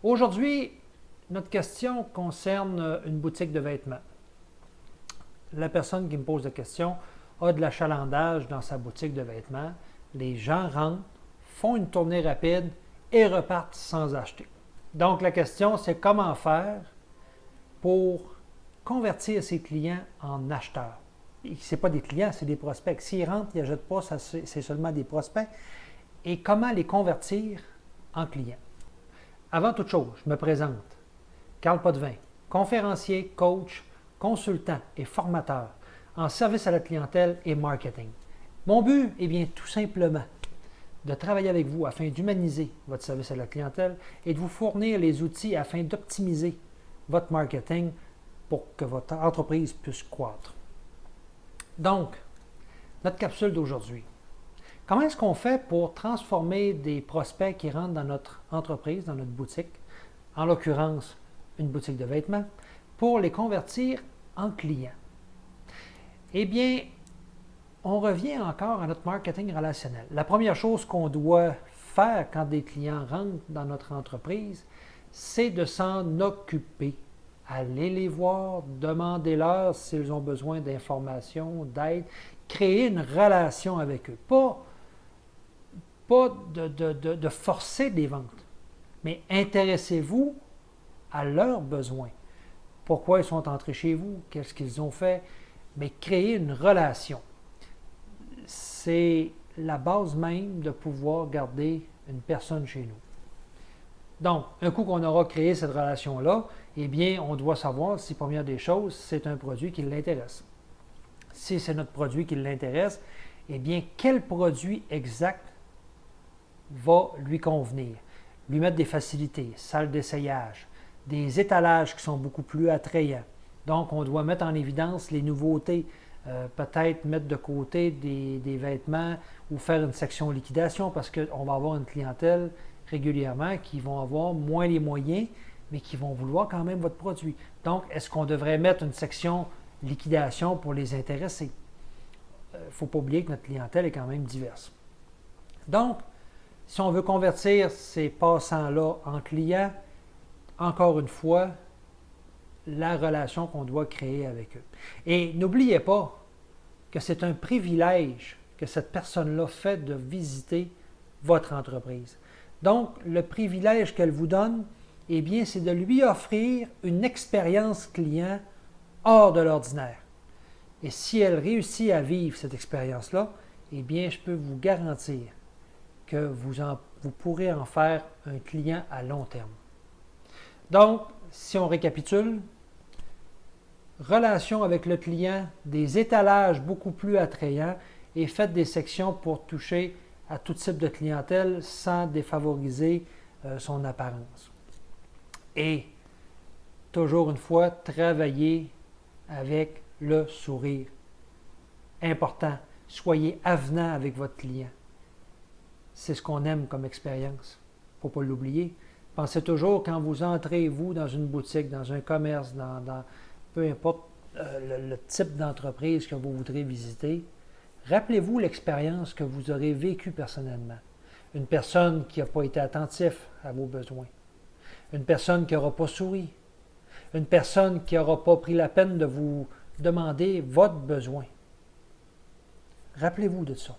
Aujourd'hui, notre question concerne une boutique de vêtements. La personne qui me pose la question a de l'achalandage dans sa boutique de vêtements. Les gens rentrent, font une tournée rapide et repartent sans acheter. Donc la question, c'est comment faire pour convertir ses clients en acheteurs. Ce n'est pas des clients, c'est des prospects. S'ils rentrent, ils n'achètent pas, c'est seulement des prospects. Et comment les convertir en clients? Avant toute chose, je me présente. Carl Potvin, conférencier, coach, consultant et formateur en service à la clientèle et marketing. Mon but est bien tout simplement de travailler avec vous afin d'humaniser votre service à la clientèle et de vous fournir les outils afin d'optimiser votre marketing pour que votre entreprise puisse croître. Donc, notre capsule d'aujourd'hui. Comment est-ce qu'on fait pour transformer des prospects qui rentrent dans notre entreprise, dans notre boutique, en l'occurrence une boutique de vêtements, pour les convertir en clients? Eh bien, on revient encore à notre marketing relationnel. La première chose qu'on doit faire quand des clients rentrent dans notre entreprise, c'est de s'en occuper. Allez les voir, demandez-leur s'ils ont besoin d'informations, d'aide, créer une relation avec eux. Pas de forcer des ventes, mais intéressez-vous à leurs besoins. Pourquoi ils sont entrés chez vous? Qu'est-ce qu'ils ont fait? Mais créer une relation. C'est la base même de pouvoir garder une personne chez nous. Donc, un coup qu'on aura créé cette relation-là, eh bien, on doit savoir si, première des choses, c'est un produit qui l'intéresse. Si c'est notre produit qui l'intéresse, eh bien, quel produit exact va lui convenir? Lui mettre des facilités, salles d'essayage, des étalages qui sont beaucoup plus attrayants. Donc, on doit mettre en évidence les nouveautés, peut-être mettre de côté des vêtements ou faire une section liquidation parce qu'on va avoir une clientèle régulièrement qui vont avoir moins les moyens, mais qui vont vouloir quand même votre produit. Donc, est-ce qu'on devrait mettre une section liquidation pour les intéresser? Il ne faut pas oublier que notre clientèle est quand même diverse. Donc, si on veut convertir ces passants-là en clients, encore une fois, la relation qu'on doit créer avec eux. Et n'oubliez pas que c'est un privilège que cette personne-là fait de visiter votre entreprise. Donc, le privilège qu'elle vous donne, eh bien, c'est de lui offrir une expérience client hors de l'ordinaire. Et si elle réussit à vivre cette expérience-là, eh bien, je peux vous garantir que vous pourrez en faire un client à long terme. Donc, si on récapitule, relation avec le client, des étalages beaucoup plus attrayants et faites des sections pour toucher à tout type de clientèle sans défavoriser son apparence. Et, toujours une fois, travaillez avec le sourire. Important, soyez avenant avec votre client. C'est ce qu'on aime comme expérience. Il ne faut pas l'oublier. Pensez toujours, quand vous entrez, vous, dans une boutique, dans un commerce, dans peu importe le type d'entreprise que vous voudrez visiter, rappelez-vous l'expérience que vous aurez vécue personnellement. Une personne qui n'a pas été attentive à vos besoins. Une personne qui n'aura pas souri. Une personne qui n'aura pas pris la peine de vous demander votre besoin. Rappelez-vous de ça.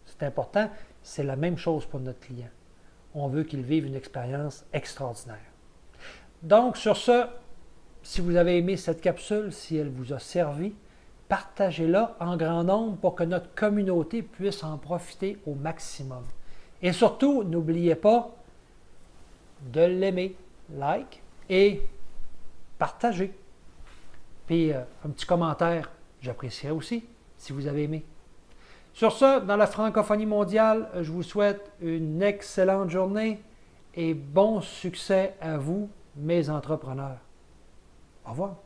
C'est important, c'est la même chose pour notre client. On veut qu'il vive une expérience extraordinaire. Donc, sur ce, si vous avez aimé cette capsule, si elle vous a servi, partagez-la en grand nombre pour que notre communauté puisse en profiter au maximum. Et surtout, n'oubliez pas de l'aimer, like et partager. Puis un petit commentaire, j'apprécierais aussi si vous avez aimé. Sur ce, dans la francophonie mondiale, je vous souhaite une excellente journée et bon succès à vous, mes entrepreneurs. Au revoir.